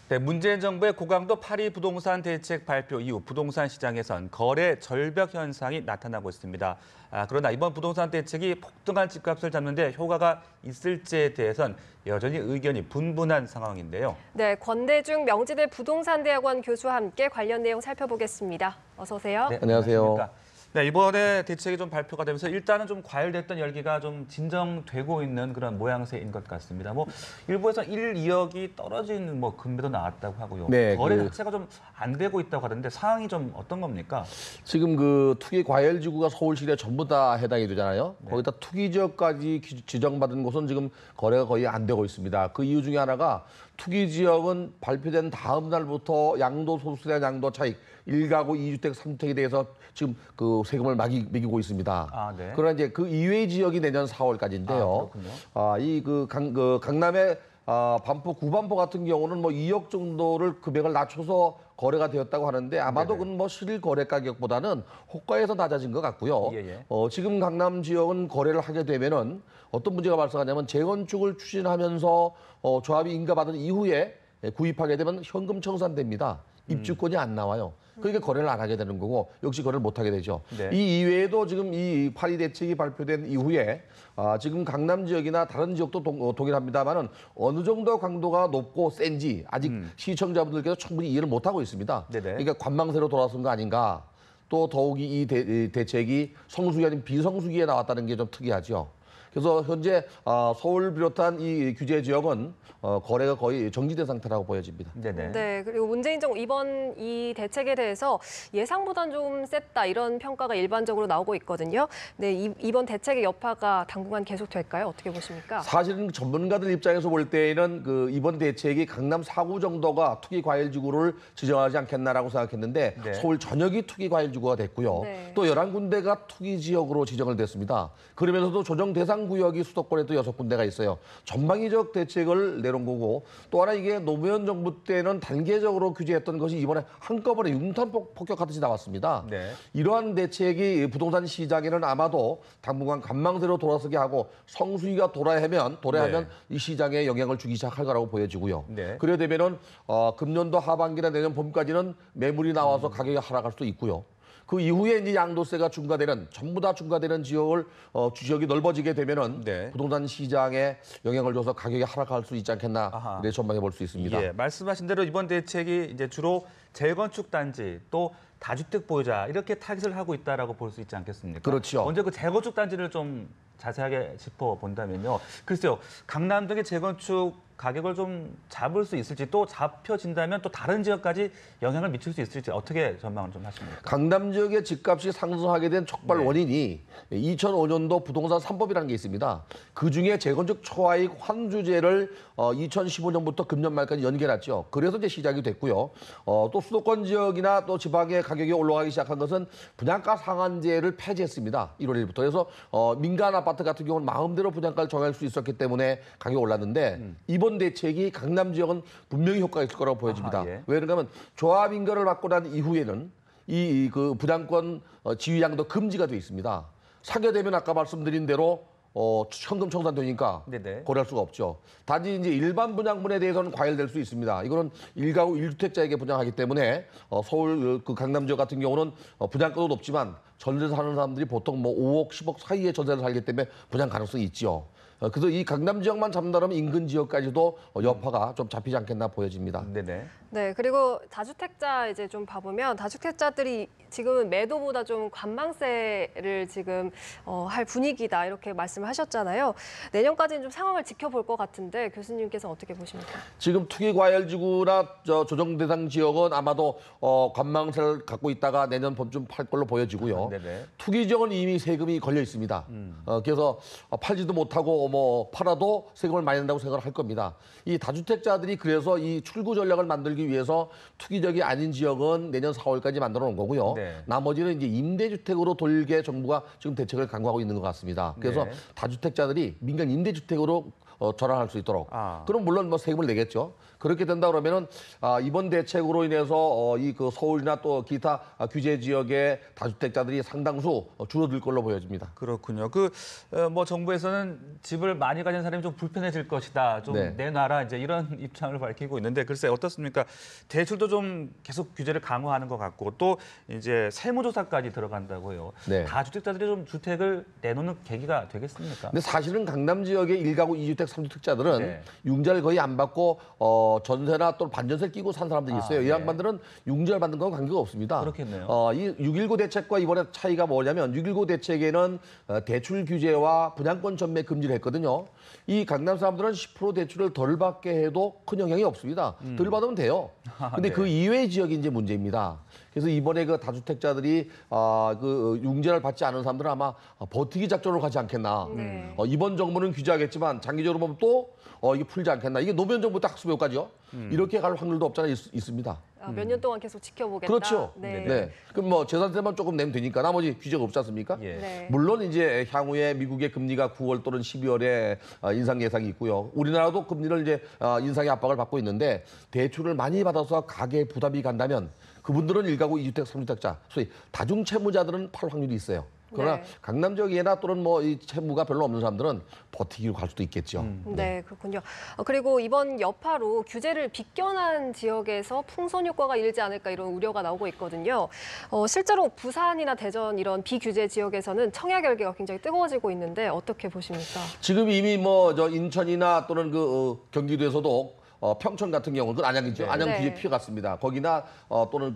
네, 문재인 정부의 고강도 파리 부동산 대책 발표 이후 부동산 시장에선 거래 절벽 현상이 나타나고 있습니다. 그러나 이번 부동산 대책이 폭등한 집값을 잡는 데 효과가 있을지에 대해선 여전히 의견이 분분한 상황인데요. 네, 권대중 명지대 부동산대학원 교수와 함께 관련 내용 살펴보겠습니다. 어서 오세요. 네, 안녕하세요. 안녕하십니까. 네, 이번에 대책이 좀 발표가 되면서 일단은 좀 과열됐던 열기가 좀 진정되고 있는 그런 모양새인 것 같습니다. 뭐 일부에서 1, 2억이 떨어진 뭐 금매도 나왔다고 하고요. 네, 거래 자체가 좀 안 되고 있다고 하던데 상황이 좀 어떤 겁니까? 지금 그 투기 과열 지구가 서울시내 전부 다 해당이 되잖아요. 네. 거기다 투기 지역까지 지정받은 곳은 지금 거래가 거의 안 되고 있습니다. 그 이유 중에 하나가 투기 지역은 발표된 다음 날부터 양도 소득세 양도 차익 1가구 2주택 3주택에 대해서 지금 그 세금을 매기고 있습니다. 네. 그러나 이제 그 이외의 지역이 내년 4월까지인데요. 그렇군요. 강남의 반포, 구반포 같은 경우는 뭐 2억 정도를 금액을 낮춰서 거래가 되었다고 하는데 아마도 네네. 그건 뭐 실일 거래 가격보다는 호가에서 낮아진 것 같고요. 예. 지금 강남 지역은 거래를 하게 되면은 어떤 문제가 발생하냐면 재건축을 추진하면서 조합이 인가받은 이후에 구입하게 되면 현금 청산됩니다. 입주권이 안 나와요. 그러니까 거래를 안 하게 되는 거고 역시 거래를 못 하게 되죠. 네. 이 이외에도 지금 이 파리 대책이 발표된 이후에 지금 강남 지역이나 다른 지역도 동일합니다만은 어느 정도 강도가 높고 센지 아직 시청자분들께서 충분히 이해를 못 하고 있습니다. 네네. 그러니까 관망세로 돌아선 거 아닌가. 또 더욱이 이 대책이 성수기 아닌 비성수기에 나왔다는 게 좀 특이하죠. 그래서 현재 서울 비롯한 이 규제 지역은 거래가 거의 정지된 상태라고 보여집니다. 네네. 네, 그리고 문재인 정부 이번 이 대책에 대해서 예상보단 좀 셌다 이런 평가가 일반적으로 나오고 있거든요. 네, 이번 대책의 여파가 당분간 계속 될까요? 어떻게 보십니까? 사실은 전문가들 입장에서 볼 때에는 그 이번 대책이 강남 4구 정도가 투기 과열 지구를 지정하지 않겠나라고 생각했는데 네. 서울 전역이 투기 과열 지구가 됐고요. 네. 또 11군데가 투기 지역으로 지정을 됐습니다. 그러면서도 조정 대상 구역이 수도권에도 6군데가 있어요. 전방위적 대책을 내놓은 거고 또 하나 이게 노무현 정부 때는 단계적으로 규제했던 것이 이번에 한꺼번에 융탄 폭격하듯이 나왔습니다. 네. 이러한 대책이 부동산 시장에는 아마도 당분간 관망세로 돌아서게 하고 성수기가 도래하면 네. 이 시장에 영향을 주기 시작할 거라고 보여지고요. 네. 그래 되면은 금년도 하반기나 내년 봄까지는 매물이 나와서 가격이 하락할 수도 있고요. 그 이후에 이제 양도세가 전부 다 중과되는 지역이 넓어지게 되면은 네. 부동산 시장에 영향을 줘서 가격이 하락할 수 있지 않겠나 아하. 이렇게 전망해 볼 수 있습니다. 예, 말씀하신 대로 이번 대책이 이제 주로 재건축 단지 또 다주택 보유자 이렇게 타깃을 하고 있다라고 볼 수 있지 않겠습니까? 그렇죠. 먼저 그 재건축 단지를 좀 자세하게 짚어본다면요. 글쎄요, 강남 등의 재건축 가격을 좀 잡을 수 있을지 또 잡혀진다면 또 다른 지역까지 영향을 미칠 수 있을지 어떻게 전망을 좀 하십니까? 강남 지역의 집값이 상승하게 된 촉발 네. 원인이 2005년도 부동산 3법이라는 게 있습니다. 그중에 재건축 초과이익 환수제를 2015년부터 금년 말까지 연계해놨죠. 그래서 이제 시작이 됐고요. 또 수도권 지역이나 또 지방의 가격이 올라가기 시작한 것은 분양가 상한제를 폐지했습니다. 1월 1일부터. 그래서 민간 아파트 같은 경우는 마음대로 분양가를 정할 수 있었기 때문에 가격이 올랐는데 이번 대책이 강남 지역은 분명히 효과가 있을 거라고 보여집니다. 아하, 예. 왜 그러냐면 조합 인가를 받고 난 이후에는 그 분양권 지위양도 금지가 돼 있습니다. 사게 되면 아까 말씀드린 대로 현금 청산되니까 네네. 거래할 수가 없죠. 단지 이제 일반 분양분에 대해서는 과열될 수 있습니다. 이거는 1가구 1주택자에게 분양하기 때문에 서울 그 강남 지역 같은 경우는 분양가도 높지만 전세 사는 사람들이 보통 뭐 5억, 10억 사이의 전세를 살기 때문에 분양 가능성이 있죠. 그래서 이 강남 지역만 잡는다면 인근 지역까지도 여파가 좀 잡히지 않겠나 보여집니다. 네네. 네, 그리고 다주택자 이제 좀 봐보면 다주택자들이 지금은 매도보다 좀 관망세를 지금 할 분위기다 이렇게 말씀을 하셨잖아요. 내년까지는 좀 상황을 지켜볼 것 같은데 교수님께서 어떻게 보십니까? 지금 투기 과열 지구나 조정 대상 지역은 아마도 관망세를 갖고 있다가 내년 봄쯤 팔 걸로 보여지고요. 네네. 투기 지역은 이미 세금이 걸려 있습니다. 그래서 팔지도 못하고 뭐 팔아도 세금을 많이 낸다고 생각을 할 겁니다. 이 다주택자들이 그래서 이 출구 전략을 만들기 위해서 투기적이 아닌 지역은 내년 4월까지 만들어 놓은 거고요. 네. 나머지는 이제 임대주택으로 돌게 정부가 지금 대책을 강구하고 있는 것 같습니다. 그래서 네. 다주택자들이 민간 임대주택으로 전환할 수 있도록. 아. 그럼 물론 뭐 세금을 내겠죠. 그렇게 된다 그러면은 이번 대책으로 인해서 이 그 서울이나 또 기타 규제 지역의 다주택자들이 상당수 줄어들 걸로 보여집니다. 그렇군요. 뭐 정부에서는 집을 많이 가진 사람이 좀 불편해질 것이다. 좀 네. 내놔라 이제 이런 입장을 밝히고 있는데 글쎄 어떻습니까? 대출도 좀 계속 규제를 강화하는 것 같고 또 이제 세무조사까지 들어간다고요. 네. 다주택자들이 좀 주택을 내놓는 계기가 되겠습니까? 근데 사실은 강남 지역의 1가구 2주택, 3주택자들은 네. 융자를 거의 안 받고 전세나 또 반전세 끼고 산 사람들이 있어요. 이 네. 양반들은 융자를 받는 건 관계가 없습니다. 그렇겠네요. 이 6.19 대책과 이번에 차이가 뭐냐면 6.19 대책에는 대출 규제와 분양권 전매 금지를 했거든요. 이 강남 사람들은 10% 대출을 덜 받게 해도 큰 영향이 없습니다. 덜 받으면 돼요. 근데 네. 그 이외의 지역이 이제 문제입니다. 그래서 이번에 그 다주택자들이 그 융자를 받지 않은 사람들은 아마 버티기 작전으로 가지 않겠나. 네. 이번 정부는 규제하겠지만 장기적으로 보면 또 이게 풀지 않겠나. 이게 노무현 정부 때 학수교육까지요. 이렇게 갈 확률도 없잖아 있습니다. 몇 년 동안 계속 지켜보겠다. 그렇죠. 네. 네. 그럼 뭐 재산세만 조금 내면 되니까 나머지 규제가 없지 않습니까? 예. 네. 물론 이제 향후에 미국의 금리가 9월 또는 12월에 인상 예상이 있고요. 우리나라도 금리를 이제 인상의 압박을 받고 있는데 대출을 많이 받아서 가계 부담이 간다면 그분들은 1가구 2주택, 3주택자, 소위 다중채무자들은 팔 확률이 있어요. 그러나 네. 강남 지역이나 또는 뭐 이 채무가 별로 없는 사람들은 버티기로 갈 수도 있겠죠. 네, 그렇군요. 그리고 이번 여파로 규제를 빗겨난 지역에서 풍선 효과가 일지 않을까 이런 우려가 나오고 있거든요. 실제로 부산이나 대전 이런 비규제 지역에서는 청약 열기가 굉장히 뜨거워지고 있는데 어떻게 보십니까? 지금 이미 뭐 저 인천이나 또는 그 경기도에서도 평촌 같은 경우는 그건 안양이죠. 네. 안양 네. 규제 피해갔습니다. 거기나 또는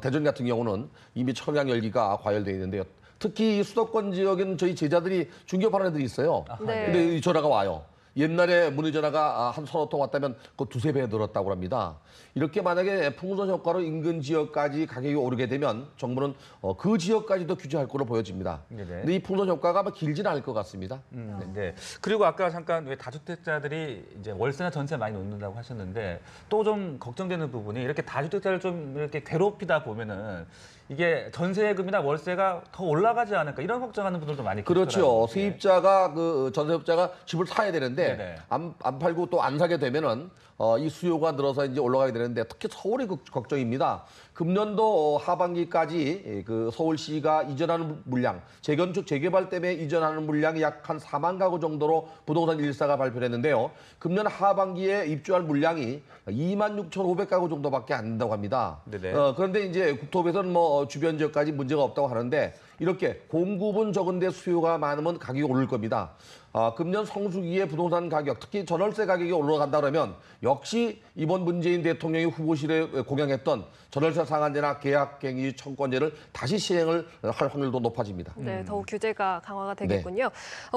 대전 같은 경우는 이미 청약 열기가 과열돼 있는데요. 특히 이 수도권 지역에는 저희 제자들이 중개하는 애들이 있어요. 네. 근데 이 전화가 와요. 옛날에 문의 전화가 한 서너 통 왔다면 그 두세 배 늘었다고 합니다. 이렇게 만약에 풍선 효과로 인근 지역까지 가격이 오르게 되면 정부는 그 지역까지도 규제할 거로 보여집니다. 네네. 근데 이 풍선 효과가 아마 길지는 않을 것 같습니다. 네. 그리고 아까 잠깐 왜 다주택자들이 이제 월세나 전세 많이 놓는다고 하셨는데 또 좀 걱정되는 부분이 이렇게 다주택자를 좀 이렇게 괴롭히다 보면은 이게 전세금이나 월세가 더 올라가지 않을까 이런 걱정하는 분들도 많이 그렇죠. 계시더라고요. 세입자가 그 전세업자가 집을 사야 되는데 네네. 안 팔고 또 안 사게 되면은 이 수요가 늘어서 이제 올라가게 되는데 특히 서울이 걱정입니다. 금년도 하반기까지 그 서울시가 이전하는 물량, 재건축 재개발 때문에 이전하는 물량이 약 한 4만 가구 정도로 부동산 1사가 발표했는데요. 금년 하반기에 입주할 물량이 26,500가구 정도밖에 안 된다고 합니다. 네네. 그런데 이제 국토부에서는 뭐 주변 지역까지 문제가 없다고 하는데 이렇게 공급은 적은데 수요가 많으면 가격이 오를 겁니다. 금년 성수기에 부동산 가격, 특히 전월세 가격이 올라간다 그러면 역시 이번 문재인 대통령이 후보실에 공약했던 전월세 상한제나 계약갱의 청권제를 다시 시행을 할 확률도 높아집니다. 네, 더욱 규제가 강화가 되겠군요.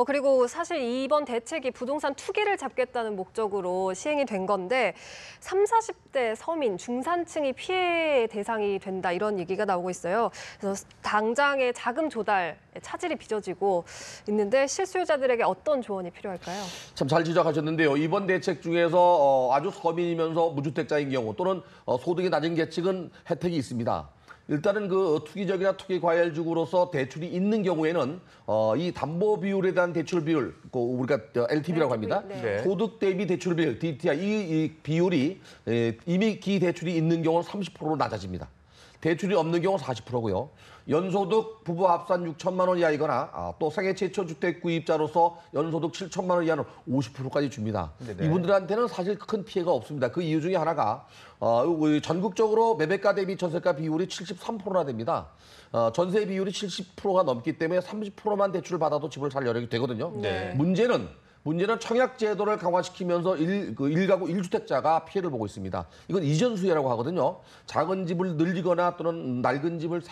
그리고 사실 이번 대책이 부동산 투기를 잡겠다는 목적으로 시행이 된 건데 30, 40대 서민, 중산층이 피해 대상이 된다 이런 얘기가 나오고 있어요. 그래서 당장의 자금 조달 차질이 빚어지고 있는데 실수요자들에게 어떤 조언이 필요할까요? 참 잘 지적하셨는데요. 이번 대책 중에서 아주 서민이면서 무주택자인 경우 또는 소득이 낮은 계층은 혜택이 있습니다. 일단은 그 투기적이나 투기 과열주구로서 대출이 있는 경우에는 이 담보 비율에 대한 대출 비율, 우리가 LTV라고 합니다. 네. 소득 대비 대출 비율, DTI 이 비율이 이미 기대출이 있는 경우는 30%로 낮아집니다. 대출이 없는 경우는 40%고요. 연소득 부부 합산 6천만 원 이하이거나 또 생애 최초 주택 구입자로서 연소득 7천만 원 이하는 50%까지 줍니다. 네네. 이분들한테는 사실 큰 피해가 없습니다. 그 이유 중에 하나가 전국적으로 매매가 대비 전세가 비율이 73%나 됩니다. 전세 비율이 70%가 넘기 때문에 30%만 대출을 받아도 집을 살 여력이 되거든요. 네. 문제는 청약 제도를 강화시키면서 1가구 1주택자가 피해를 보고 있습니다. 이건 이전 수혜라고 하거든요. 작은 집을 늘리거나 또는 낡은 집을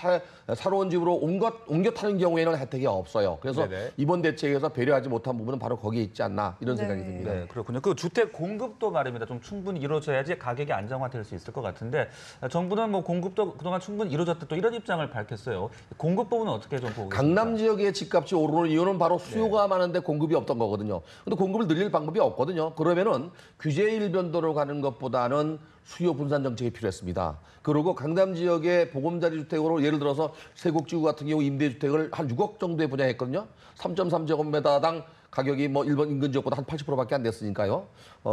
새로운 집으로 옮겨 타는 경우에는 혜택이 없어요. 그래서 네네. 이번 대책에서 배려하지 못한 부분은 바로 거기에 있지 않나 이런 네. 생각이 듭니다. 네, 그렇군요. 그 주택 공급도 말입니다. 좀 충분히 이루어져야지 가격이 안정화될 수 있을 것 같은데 정부는 뭐 공급도 그동안 충분히 이루어졌다 또 이런 입장을 밝혔어요. 공급 부분은 어떻게 좀 보고 계십니까? 강남 지역의 집값이 오르는 이유는 바로 수요가 많은데 공급이 없던 거거든요. 근데 공급을 늘릴 방법이 없거든요. 그러면은 규제 일변도로 가는 것보다는 수요 분산 정책이 필요했습니다. 그리고 강남 지역의 보금자리 주택으로 예를 들어서 세곡지구 같은 경우 임대주택을 한 6억 정도에 분양했거든요. 3.3제곱미터당 가격이 뭐 일본 인근 지역보다 한 80%밖에 안 됐으니까요.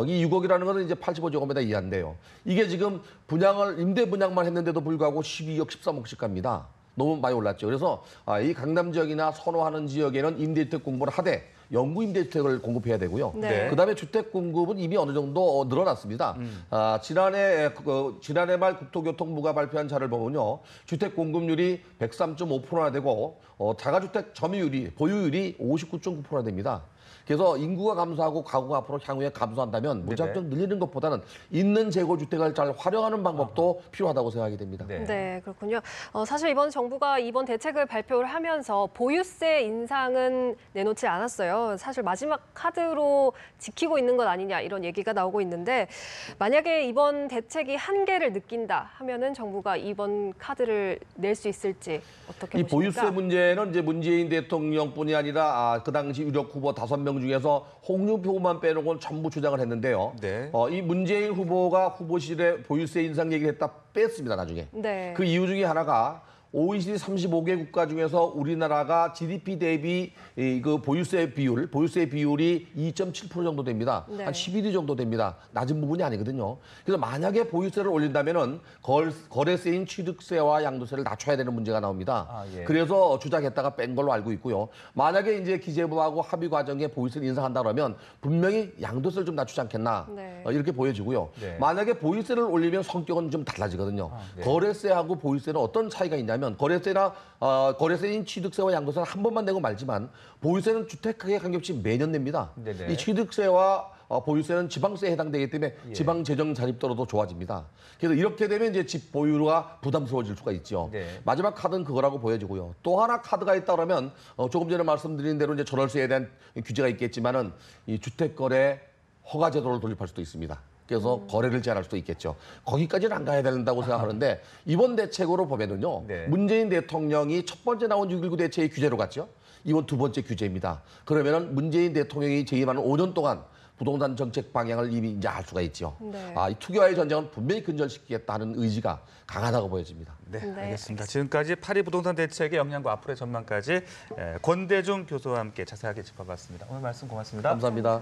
이 6억이라는 것은 이제 85제곱미터 이하인데요. 이게 지금 임대 분양만 했는데도 불구하고 12억, 13억씩 갑니다. 너무 많이 올랐죠. 그래서 이 강남 지역이나 선호하는 지역에는 임대주택 공급을 하되 영구 임대주택을 공급해야 되고요. 네. 그다음에 주택 공급은 이미 어느 정도 늘어났습니다. 지난해 말 국토교통부가 발표한 자를 보면요, 주택 공급률이 103.5%나 되고 자가주택 점유율이 보유율이 59.9%나 됩니다. 그래서 인구가 감소하고 가구가 앞으로 향후에 감소한다면 무작정 늘리는 것보다는 있는 재고주택을 잘 활용하는 방법도 필요하다고 생각이 됩니다. 네, 그렇군요. 사실 이번 정부가 이번 대책을 발표를 하면서 보유세 인상은 내놓지 않았어요. 사실 마지막 카드로 지키고 있는 것 아니냐 이런 얘기가 나오고 있는데 만약에 이번 대책이 한계를 느낀다 하면은 정부가 이번 카드를 낼 수 있을지 어떻게 이 보십니까? 보유세 문제는 이제 문재인 대통령뿐이 아니라 그 당시 유력 후보 5명 중에서 홍준표만 빼놓고는 전부 주장을 했는데요. 네. 이 문재인 후보가 후보실에 보유세 인상 얘기를 했다 뺐습니다, 나중에. 네. 그 이유 중에 하나가 OECD 35개 국가 중에서 우리나라가 GDP 대비 그 보유세 비율이 2.7% 정도 됩니다. 네. 한 11위 정도 됩니다. 낮은 부분이 아니거든요. 그래서 만약에 보유세를 올린다면은 거래세인 취득세와 양도세를 낮춰야 되는 문제가 나옵니다. 예. 그래서 주장했다가 뺀 걸로 알고 있고요. 만약에 이제 기재부하고 합의 과정에 보유세를 인상한다 그러면 분명히 양도세를 좀 낮추지 않겠나 네. 이렇게 보여지고요. 네. 만약에 보유세를 올리면 성격은 좀 달라지거든요. 네. 거래세하고 보유세는 어떤 차이가 있냐면 거래세나 거래세인 취득세와 양도세는 한 번만 내고 말지만 보유세는 주택가격 관계없이 매년 냅니다. 네네. 이 취득세와 보유세는 지방세에 해당되기 때문에 예. 지방 재정 자립도로도 좋아집니다. 그래서 이렇게 되면 이제 집 보유가 부담스러워질 수가 있죠. 네. 마지막 카드는 그거라고 보여지고요. 또 하나 카드가 있다 그러면 조금 전에 말씀드린 대로 이제 전월세에 대한 규제가 있겠지만은 이 주택거래 허가 제도를 도입할 수도 있습니다. 그래서 거래를 제한할 수도 있겠죠. 거기까지는 안 가야 된다고 생각하는데 이번 대책으로 보면은요. 네. 문재인 대통령이 첫 번째 나온 6.19 대책의 규제로 갔죠. 이번 두 번째 규제입니다. 그러면은 문재인 대통령이 재임하는 5년 동안 부동산 정책 방향을 이미 이제 알 수가 있죠. 네. 이 투기와의 전쟁은 분명히 근절시키겠다는 의지가 강하다고 보여집니다. 네, 네, 알겠습니다. 지금까지 파리 부동산 대책의 영향과 앞으로의 전망까지 권대중 교수와 함께 자세하게 짚어봤습니다. 오늘 말씀 고맙습니다. 감사합니다.